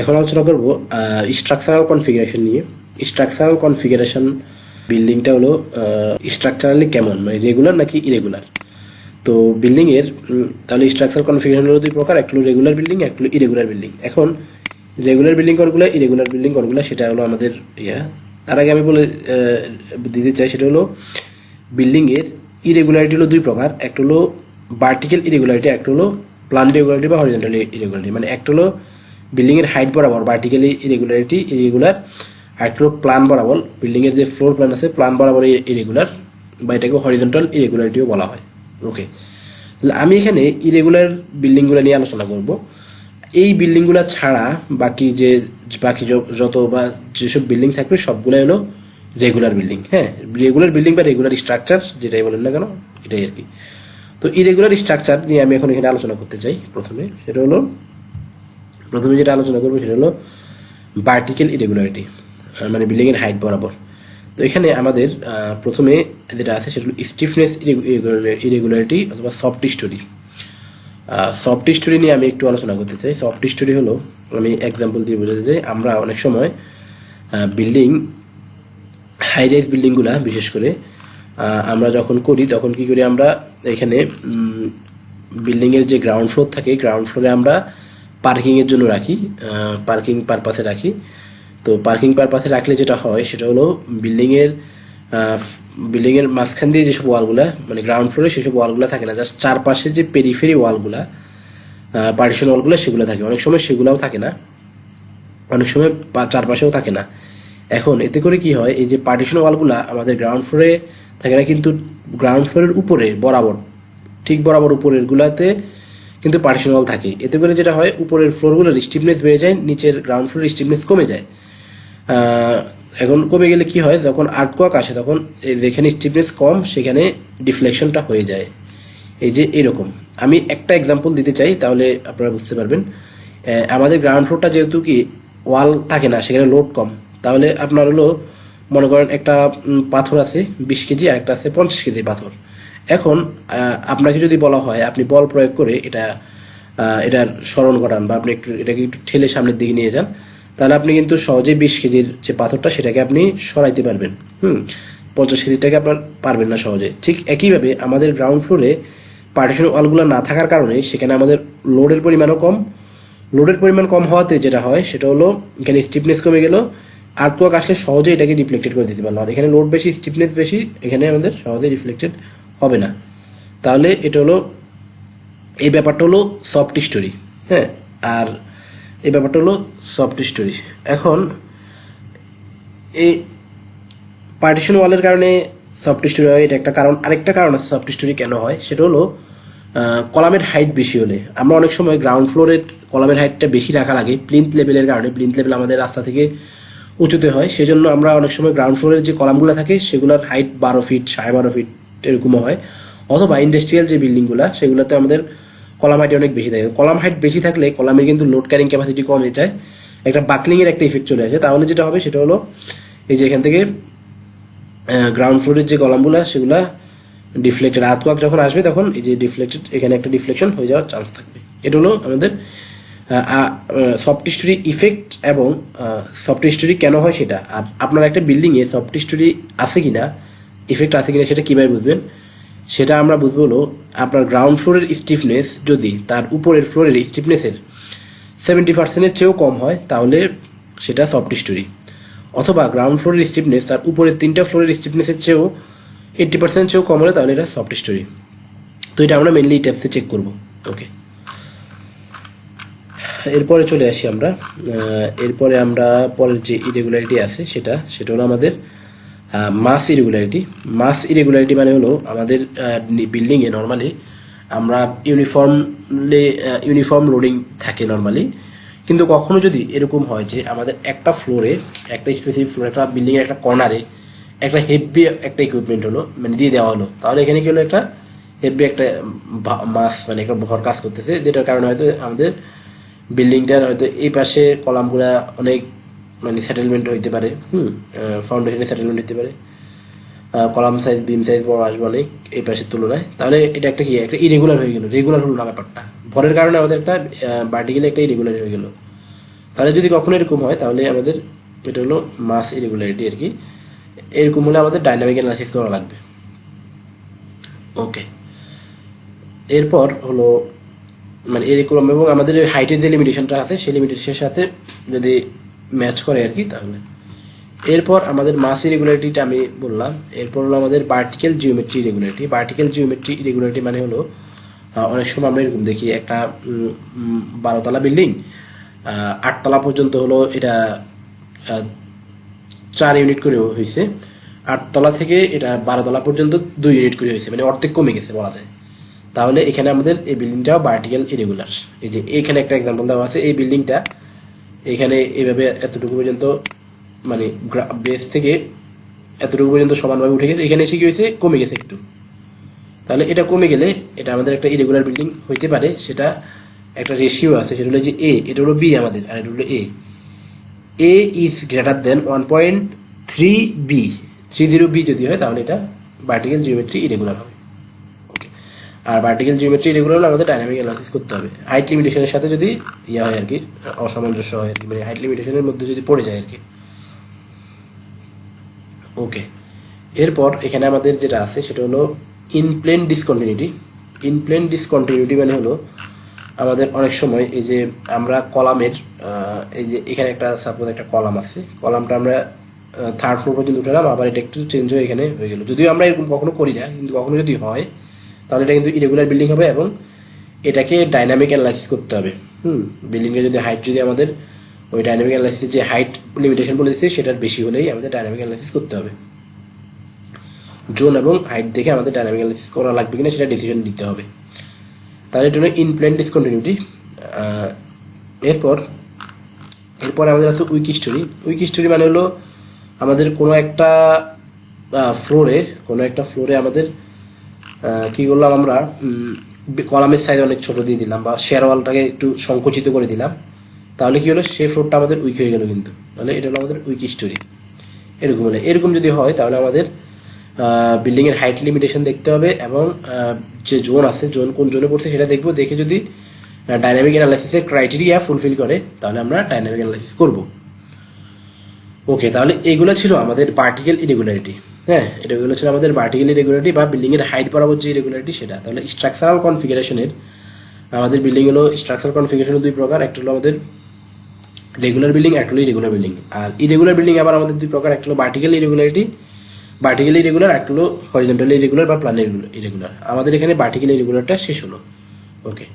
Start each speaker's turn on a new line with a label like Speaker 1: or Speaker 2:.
Speaker 1: এখন আলোচনা করব স্ট্রাকচারাল কনফিগারেশন নিয়ে। স্ট্রাকচারাল কনফিগারেশন বিল্ডিংটা হলো স্ট্রাকচারালি কেমন, মানে রেগুলার নাকি ইরেগুলার। তো বিল্ডিংয়ের তাহলে স্ট্রাকচারাল কনফিগারেশন হলো দুই প্রকার, একটা হলো রেগুলার বিল্ডিং, একটা হলো ইরেগুলার বিল্ডিং। এখন রেগুলার বিল্ডিং কোনগুলো, ইরেগুলার বিল্ডিং কোনগুলো, সেটা হলো আমাদের তার আগে আমি বলে দিতে চাই, সেটা হলো বিল্ডিংয়ের ইরেগুলারিটি হলো দুই প্রকার, একটা হলো ভার্টিক্যাল ইরেগুলারিটি, একটা হলো প্ল্যান ইরেগুলারিটি বা হরিজন্টাল ইরেগুলারিটি। মানে একটা হলো বিল্ডিংয়ের হাইট বরাবর ভার্টিক্যালি ইরেগুলার, আর একটা হলো প্ল্যান বরাবর বিল্ডিংয়ের যে ফ্লোর প্ল্যান আছে প্ল্যান বরাবর ইরেগুলার, বা এটাকে হরিজন্টাল ইরেগুলারিটিও বলা হয়। ওকে, তাহলে আমি এখানে ইরেগুলার বিল্ডিংগুলো নিয়ে আলোচনা করব। এই বিল্ডিংগুলো ছাড়া বাকি যত বা যেসব বিল্ডিং থাকবে সবগুলোই হলো রেগুলার বিল্ডিং। হ্যাঁ, রেগুলার বিল্ডিং বা রেগুলার স্ট্রাকচার যেটাই বলেন না কেন, এটাই আর কি। তো ইরেগুলার স্ট্রাকচার নিয়ে আমি এখন এখানে আলোচনা করতে চাই। প্রথমে যেটা আলোচনা করবো সেটা হলো ভার্টিক্যাল ইরেগুলারিটি, মানে বিল্ডিংয়ের হাইট বরাবর। তো এখানে আমাদের প্রথমে যেটা আছে সেটা হলো স্টিফনেস ইরেগুলারিটি অথবা সফট স্টোরি। সফট স্টোরি নিয়ে আমি একটু আলোচনা করতে চাই। সফট স্টোরি হলো, আমি এক্সাম্পল দিয়ে বোঝাতে চাই, আমরা অনেক সময় বিল্ডিং হাই রাইজ বিল্ডিংগুলা বিশেষ করে আমরা যখন করি তখন কি করি, আমরা এখানে বিল্ডিংয়ের যে গ্রাউন্ড ফ্লোর থাকে, গ্রাউন্ড ফ্লোরে আমরা পার্কিংয়ের জন্য রাখি, পার্কিং পারপাসে রাখি। তো পার্কিং পারপাসে রাখলে যেটা হয় সেটা হলো বিল্ডিংয়ের মাঝখান দিয়ে যেসব ওয়ালগুলা, মানে গ্রাউন্ড ফ্লোরে সেসব ওয়ালগুলো থাকে না, জাস্ট চারপাশে যে পেরিফেরি ওয়ালগুলা, পার্টিশন ওয়ালগুলো সেগুলো থাকে। অনেক সময় সেগুলোও থাকে না, অনেক সময় চারপাশেও থাকে না। এখন এতে করে কি হয়, এই যে পার্টিশন ওয়ালগুলা আমাদের গ্রাউন্ড ফ্লোরে থাকে না, কিন্তু গ্রাউন্ড ফ্লোরের উপরে বরাবর, ঠিক বরাবর উপরের গুলাতে কিন্তু পার্টিশন ওয়াল থাকে। এতে করে যেটা হয়, উপরের ফ্লোরগুলোর স্টিফনেস বেড়ে যায়, নিচের গ্রাউন্ড ফ্লোরের স্টিফনেস কমে যায়। এখন কমে গেলে কি হয়, যখন আর্থকোয়াক আসে তখন যেখানে স্টিফনেস কম সেখানে ডিফ্লেকশনটা হয়ে যায়। এই যে এরকম আমি একটা এক্সাম্পল দিতে চাই, তাহলে আপনারা বুঝতে পারবেন। আমাদের গ্রাউন্ড ফ্লোরটা যেহেতু কি ওয়াল থাকে না, সেখানে লোড কম, তাহলে আপনার হলো মনে করেন একটা পাথর আছে 20 কেজি আর একটা আছে 50 কেজি পাথর। এখন আপনাকে যদি বলা হয় আপনি বল প্রয়োগ করে এটার স্মরণ করান, বা আপনি এটাকে একটু ঠেলে সামনের দিকে নিয়ে যান, তাহলে আপনি কিন্তু সহজেই 20 কেজির যে পাথরটা সেটাকে আপনি সরাইতে পারবেন। 50 কেজিটাকে আপনার পারবেন না সহজে। ঠিক একইভাবে আমাদের গ্রাউন্ড ফ্লোরে পার্টিশন ওয়ালগুলো না থাকার কারণে সেখানে আমাদের লোডের পরিমাণও কম। লোডের পরিমাণ কম হওয়াতে যেটা হয় সেটা হলো, এখানে স্টিফনেস কমে গেল, আর্থকোয়াক আসলে সহজে এটাকে ডিফ্লেক্টেড করে দিতে পারলো। আর এখানে লোড বেশি, স্টিফনেস বেশি, এখানে আমাদের সহজে রিফ্লেক্টেড হবে না। তাহলে এটা হলো, এই ব্যাপারটা হলো সফট স্টোরি। হ্যাঁ, আর এই ব্যাপারটা হলো সফট স্টোরি। এখন এই পার্টিশন ওয়ালের কারণে সফট স্টোরি হয়, এটা একটা কারণ। আরেকটা কারণ আছে সফট স্টোরি কেন হয়, সেটা হলো কলামের হাইট বেশি হলে। আমরা অনেক সময় গ্রাউন্ড ফ্লোরের কলামের হাইটটা বেশি রাখা লাগে প্লিন্থ লেভেলের কারণে। প্লিন্থ লেভেল আমাদের রাস্তা থেকে উঁচুতে হয়, সেজন্য আমরা অনেক সময় গ্রাউন্ড ফ্লোরের যে কলামগুলো থাকে সেগুলোর হাইট 12 ফিট 12.5 ফিট এরকমও হয়। অথবা ইন্ডাস্ট্রিয়াল যে বিল্ডিংগুলো সেগুলোতে আমাদের কলাম হাইট অনেক বেশি থাকে। কলাম হাইট বেশি থাকলে কলামের কিন্তু লোড ক্যারিং ক্যাপাসিটি কমে যায়, একটা বাকলিংয়ের একটা ইফেক্ট চলে আসে। তাহলে যেটা হবে সেটা হলো, এই যে এখান থেকে গ্রাউন্ড ফ্লোরের যে কলামগুলো সেগুলো ডিফ্লেক্টেড, আর্থকোয়াক যখন আসবে তখন এই যে ডিফ্লেক্টেড, এখানে একটা ডিফ্লেকশন হয়ে যাওয়ার চান্স থাকবে। এটা হলো আমাদের সফট স্টোরি ইফেক্ট এবং সফট স্টোরি কেন হয় সেটা। আর আপনার একটা বিল্ডিংয়ে সফট স্টোরি আছে কিনা, ইফেক্ট আছে কিনা, সেটা কীভাবে বুঝবেন, সেটা আমরা বুঝবো হলো, আপনার গ্রাউন্ড ফ্লোরের স্টিফনেস যদি তার উপরের ফ্লোরের স্টিফনেসের 70%-এর চেয়েও কম হয় তাহলে সেটা সফট স্টোরি। অথবা গ্রাউন্ড ফ্লোরের স্টিফনেস তার উপরের 3টা ফ্লোরের স্টিফনেসের চেয়েও 80% চেয়েও কম হলে তাহলে এটা সফট স্টোরি। তো এটা আমরা মেনলি এই টাইপসে চেক করবো। ওকে, এরপরে চলে আসি আমরা। এরপরে আমরা পরের যে ইরেগুলারিটি আছে সেটা হলো আমাদের মাস ইরেগুলারিটি। মাস ইরেগুলারিটি মানে হলো, আমাদের বিল্ডিংয়ে নর্মালি আমরা ইউনিফর্ম লোডিং থাকে নর্মালি, কিন্তু কখনো যদি এরকম হয় যে আমাদের একটা ফ্লোরে, একটা স্পেসিফিক ফ্লোরে, একটা বিল্ডিংয়ের একটা কর্নারে একটা হেভি একটা ইকুইপমেন্ট হলো, মানে দিয়ে দেওয়া হলো, তাহলে এখানে কি হলো, একটা হেভি একটা মাস, মানে একটা ভর কাজ করতেছে, যেটার কারণে হয়তো আমাদের বিল্ডিংটার হয়তো এই পাশে কলামগুলা অনেক মানে সেটেলমেন্ট হইতে পারে, ফাউন্ডেশনে সেটেলমেন্ট হইতে পারে, কলাম সাইজ বিম সাইজ বড় আসবে অনেক এই পাশের তুলনায়। তাহলে এটা একটা কি, একটা ইরেগুলার হয়ে গেল, রেগুলার হলো না ব্যাপারটা। ভরের কারণে আমাদের একটা ভার্টিক্যালি একটা ইরেগুলার হয়ে গেল। তাহলে যদি কখনো এরকম হয় তাহলে আমাদের এটা হলো মাস ইরেগুলারিটি আর কি। এরকম হলে আমাদের ডাইনামিক অ্যানালাইসিস করা লাগবে। ওকে, এরপর হলো মানে এরকম, এবং আমাদের হাইটের যে লিমিটেশনটা আছে সেই লিমিটেশনের সাথে যদি ম্যাচ করে আর কি তাহলে। এরপর আমাদের মাস ইরেগুলারিটিটা আমি বললাম। এরপর হলো আমাদের vertical geometry irregularity. Vertical geometry irregularity মানে হলো অনেক সময় আমরা এরকম দেখি একটা 12তলা বিল্ডিং 8তলা পর্যন্ত হলো এটা 4 ইউনিট করে হয়েছে, 8তলা থেকে এটা 12তলা পর্যন্ত 2 ইউনিট করে হয়েছে, মানে অর্ধেক কমে গেছে বলা যায়। তাহলে এখানে আমাদের এই বিল্ডিংটাও ভার্টিক্যাল ইরেগুলার। এই যে এখানে একটা এক্সাম্পল দেওয়া আছে, এই বিল্ডিংটা এখানে এইভাবে এতটুকু পর্যন্ত মানে বেস থেকে এতটুকু পর্যন্ত সমানভাবে উঠে গেছে, এখানে এসে কি হয়েছে কমে গেছে একটু। তাহলে এটা কমে গেলে এটা আমাদের একটা ইরেগুলার বিল্ডিং হইতে পারে, সেটা একটা রেশিও আছে, সেটা হলো যে এ, এটা হলো বি আমাদের, আর এটা হলো A. A is greater than 1.3 B, 30 B যদি হয় তাহলে এটা ভার্টিক্যাল জিওমেট্রি ইরেগুলার হবে। ওকে, আর ভার্টিক্যাল জিওমেট্রি ইরেগুলার হলে আমাদের ডাইনামিক অ্যানালাইসিস করতে হবে। হাইট লিমিটেশনের সাথে যদি ইয়ে হয় আর কি, অসামঞ্জস্য হয় আর কি, মানে হাইট লিমিটেশনের মধ্যে যদি পড়ে যায় আর কি। ওকে, এরপর এখানে আমাদের যেটা আছে সেটা হলো ইনপ্লেন ডিসকন্টিনিউটি। ইনপ্লেন ডিসকন্টিনিউটি মানে হলো আমাদের অনেক সময় এই যে আমরা কলামের এই যে এখানে একটা সাপোজ একটা কলাম আছে, কলামটা আমরা 3rd ফ্লোর পর্যন্ত উঠালাম, আবার এটা একটু চেঞ্জ হয়ে এখানে হয়ে গেল। যদিও আমরা এরকম কখনো করি না, কিন্তু কখনো যদি হয় তাহলে এটা কিন্তু ইরেগুলার বিল্ডিং হবে, এবং এটাকে ডাইনামিক অ্যানালাইসিস করতে হবে। বিল্ডিংয়ের যদি হাইট যদি আমাদের ওই ডাইনামিক অ্যানালাইসিসের যে হাইট লিমিটেশন বলে দিচ্ছে সেটার বেশি হলেই আমাদের ডাইনামিক অ্যানালাইসিস করতে হবে। জোন এবং হাইট দেখে আমাদের ডাইনামিক অ্যানালাইসিস করা লাগবে কিনা সেটা ডিসিশন নিতে হবে। তাহলে এটা হলো ইনপ্লেন ডিসকন্টিনিউটি। এরপর আমাদের আছে উইক স্টোরি। উইক স্টোরি মানে হলো আমাদের কোনো একটা ফ্লোরে আমাদের কী করলাম আমরা, কলামের সাইজ অনেক ছোট দিয়ে দিলাম বা শেয়ারওয়ালটাকে একটু সংকুচিত করে দিলাম, তাহলে কী হলো সেই ফ্লোরটা আমাদের উইক হয়ে গেল কিন্তু। তাহলে এটা হলো আমাদের উইক স্টোরি। এরকম যদি হয় তাহলে আমাদের বিল্ডিংয়ের হাইট লিমিটেশন দেখতে হবে, এবং যে জোন আছে, জোন কোন জোনে পড়ছে সেটা দেখবো। দেখে যদি ডাইনামিক অ্যানালাইসিসের ক্রাইটেরিয়া ফুলফিল করে তাহলে আমরা ডাইনামিক অ্যানালাইসিস করব। ওকে, তাহলে এগুলো ছিল আমাদের ভার্টিক্যাল ইরেগুলারিটি। হ্যাঁ, এগুলো ছিল আমাদের ভার্টিক্যাল ইরেগুলারিটি বা বিল্ডিংয়ের হাইট বরাবর যে ইরেগুলারিটি সেটা। তাহলে স্ট্রাকচারাল কনফিগারেশনের আমাদের বিল্ডিং হলো স্ট্রাকচারাল কনফিগারেশন 2 প্রকার, একটা হলো আমাদের রেগুলার বিল্ডিং, একটা হলো ইরেগুলার বিল্ডিং। আর ইরেগুলার বিল্ডিং আবার আমাদের 2 প্রকার, একটা হলো ভার্টিক্যাল ইরেগুলার, একটা হলো হরিজন্টালি ইরেগুলার বা প্ল্যান ইরেগুলার। আমাদের এখানে ভার্টিক্যাল ইরেগুলারটা শেষ হলো। ওকে।